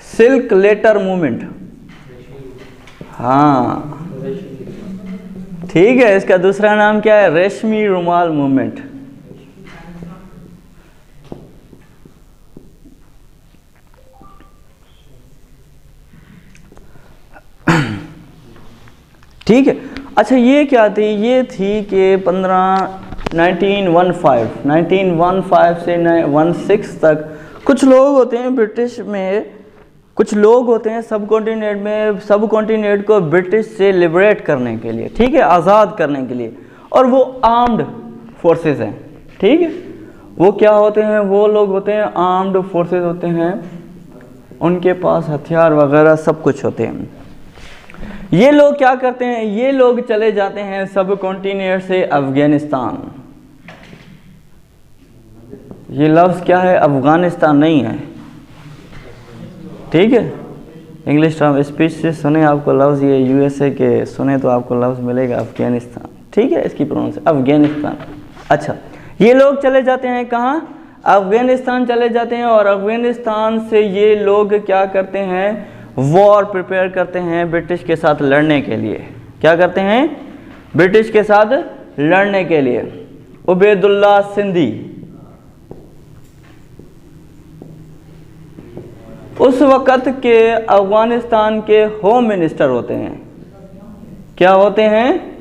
Silk letter movement, हाँ ठीक है। इसका दूसरा नाम क्या है? रेशमी रुमाल मूवमेंट। ठीक है। अच्छा ये क्या थी? ये थी कि 1915 से 16 तक कुछ लोग होते हैं ब्रिटिश में, कुछ लोग होते हैं सब कॉन्टिनेंट में, सब कॉन्टिनेंट को ब्रिटिश से लिबरेट करने के लिए, ठीक है, आज़ाद करने के लिए, और वो आर्म्ड फोर्सेस हैं, ठीक है। वो क्या होते हैं? वो लोग होते हैं आर्म्ड फोर्सेस होते हैं, उनके पास हथियार वगैरह सब कुछ होते हैं। ये लोग क्या करते हैं? ये लोग चले जाते हैं सब कॉन्टिनेंट से अफगानिस्तान। ये लफ्ज़ क्या है? अफगानिस्तान नहीं है, ठीक है। इंग्लिश टर्म स्पीच से सुने आपको लफ्ज़, ये यूएसए के सुने तो आपको लफ्ज़ मिलेगा अफगानिस्तान, ठीक है। इसकी प्रोनाउंसिएशन अफगानिस्तान। अच्छा ये लोग चले जाते हैं कहाँ? अफगानिस्तान चले जाते हैं, और अफगानिस्तान से ये लोग क्या करते हैं? वॉर प्रिपेयर करते हैं ब्रिटिश के साथ लड़ने के लिए। क्या करते हैं? ब्रिटिश के साथ लड़ने के लिए। उबैदुल्ला सिंधी उस वक़्त के अफगानिस्तान के होम मिनिस्टर होते हैं। क्या होते हैं?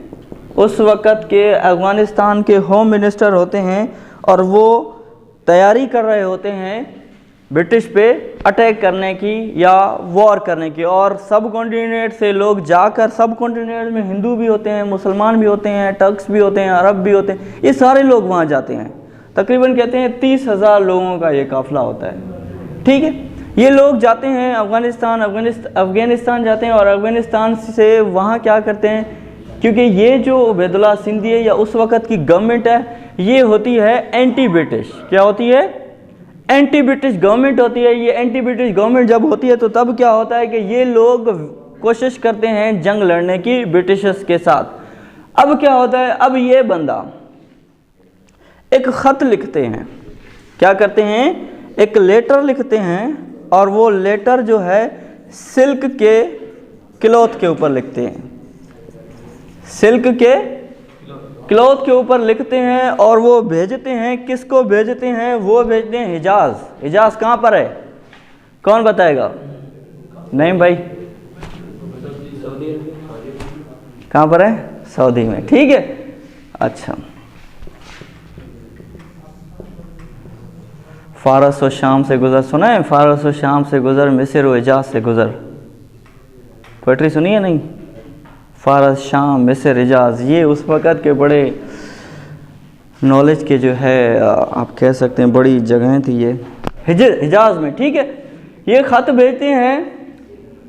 उस वक़्त के अफगानिस्तान के होम मिनिस्टर होते हैं, और वो तैयारी कर रहे होते हैं ब्रिटिश पे अटैक करने की या वॉर करने की। और सब कॉन्टिनेंट से लोग जाकर, सब कॉन्टिनेंट में हिंदू भी होते हैं, मुसलमान भी होते हैं, टर्क्स भी होते हैं, अरब भी होते हैं, ये सारे लोग वहाँ जाते हैं। तकरीबन कहते हैं 30,000 लोगों का ये काफ़िला होता है, ठीक है। ये लोग जाते हैं अफगानिस्तान जाते हैं, और अफगानिस्तान से वहाँ क्या करते हैं? क्योंकि ये जो उबैदुल्ला सिंधी है या उस वक़्त की गवर्नमेंट है, ये होती है एंटी ब्रिटिश। क्या होती है? एंटी ब्रिटिश गवर्नमेंट होती है। ये एंटी ब्रिटिश गवर्नमेंट जब होती है तो तब क्या होता है कि ये लोग कोशिश करते हैं जंग लड़ने की ब्रिटिशर्स के साथ। अब क्या होता है? अब ये बंदा एक ख़त लिखते हैं। क्या करते हैं? एक लेटर लिखते हैं, और वो लेटर जो है सिल्क के क्लॉथ के ऊपर लिखते हैं, सिल्क के क्लॉथ के ऊपर लिखते हैं, और वो भेजते हैं। किसको भेजते हैं? वो भेजते हैं हिजाज। हिजाज कहाँ पर है? कौन बताएगा? नहीं भाई, कहाँ पर है? सऊदी में, ठीक है। अच्छा, फारस व शाम से गुजर सुना है? फारस व शाम से गुजर, मिस्र व हिजाज से गुजर, पोइट्री सुनी है? नहीं। फारस, शाम, मिस्र, हिजाज, ये उस वक़्त के बड़े नॉलेज के जो है आप कह सकते हैं बड़ी जगहें थी ये हिजाज में, ठीक है। ये ख़त भेजते हैं,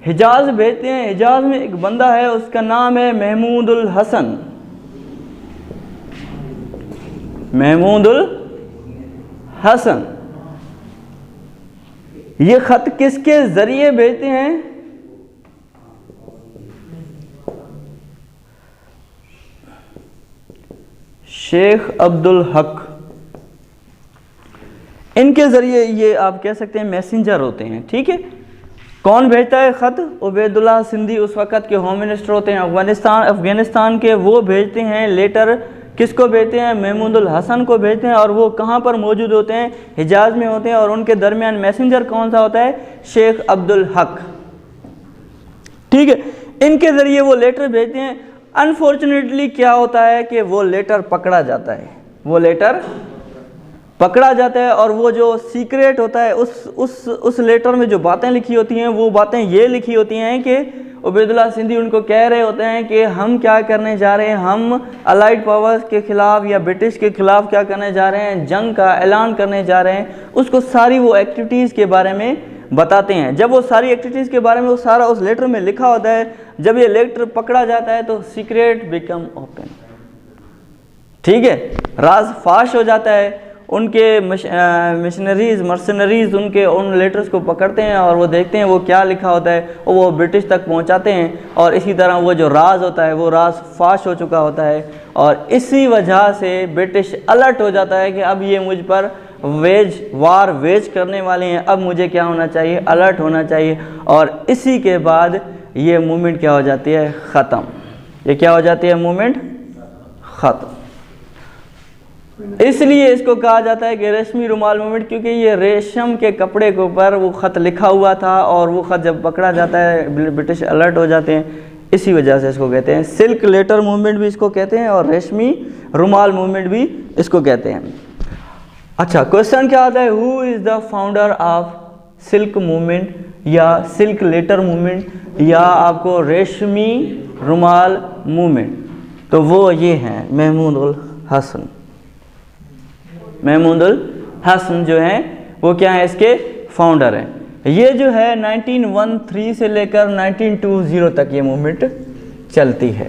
हिजाज भेजते हैं। हिजाज में एक बंदा है, उसका नाम है महमूदुल हसन। महमूदुल हसन। ये ख़त किसके ज़रिए भेजते हैं? शेख अब्दुल हक, इनके ज़रिए ये आप कह सकते हैं मैसेंजर होते हैं, ठीक है। कौन भेजता है ख़त? उबैदुल्ला सिंधी उस वक़्त के होम मिनिस्टर होते हैं अफ़गानिस्तान के। वो भेजते हैं लेटर। किसको भेजते हैं? महमूदुल हसन को भेजते हैं। और वो कहाँ पर मौजूद होते हैं? हिजाज में होते हैं। और उनके दरमियान मैसेंजर कौन सा होता है? शेख अब्दुल हक, ठीक है। इनके ज़रिए वो लेटर भेजते हैं। अनफॉर्चुनेटली क्या होता है कि वो लेटर पकड़ा जाता है, वो लेटर पकड़ा जाता है। और वो जो सीक्रेट होता है उस लेटर में जो बातें लिखी होती हैं, वो बातें ये लिखी होती हैं कि उबैदुल्ला सिंधी उनको कह रहे होते हैं कि हम क्या करने जा रहे हैं, हम अलाइड पावर्स के ख़िलाफ़ या ब्रिटिश के ख़िलाफ़ क्या करने जा रहे हैं, जंग का ऐलान करने जा रहे हैं। उसको सारी वो एक्टिविटीज़ के बारे में बताते हैं। जब वो सारी एक्टिविटीज़ के बारे में वो सारा उस लेटर में लिखा होता है, जब ये लेटर पकड़ा जाता है तो सीक्रेट बिकम ओपन, ठीक है। राज फाश हो जाता है। उनके मिशनरीज मर्सनरीज उनके उन लेटर्स को पकड़ते हैं और वो देखते हैं वो क्या लिखा होता है और वो ब्रिटिश तक पहुंचाते हैं। और इसी तरह वो जो राज होता है वो राज फाश हो चुका होता है। और इसी वजह से ब्रिटिश अलर्ट हो जाता है कि अब ये मुझ पर वार वेज करने वाले हैं। अब मुझे क्या होना चाहिए, अलर्ट होना चाहिए, और इसी के बाद ये मूवमेंट क्या हो जाती है, ख़त्म। ये क्या हो जाती है, मूवमेंट ख़त्म। इसलिए इसको कहा जाता है कि रेशमी रुमाल मूवमेंट, क्योंकि ये रेशम के कपड़े के ऊपर वो ख़त लिखा हुआ था और वो ख़त जब पकड़ा जाता है ब्रिटिश अलर्ट हो जाते हैं, इसी वजह से इसको कहते हैं। सिल्क लेटर मूवमेंट भी इसको कहते हैं और रेशमी रुमाल मूवमेंट भी इसको कहते हैं। अच्छा, क्वेश्चन क्या आता है, who is the founder of silk movement या सिल्क लेटर मूवमेंट या आपको रेशमी रुमाल मूवमेंट? तो वो ये हैं महमूद उल हसन। महमूद उल हसन जो हैं वो क्या है, इसके फाउंडर हैं। ये जो है 1913 से लेकर 1920 तक ये मूवमेंट चलती है।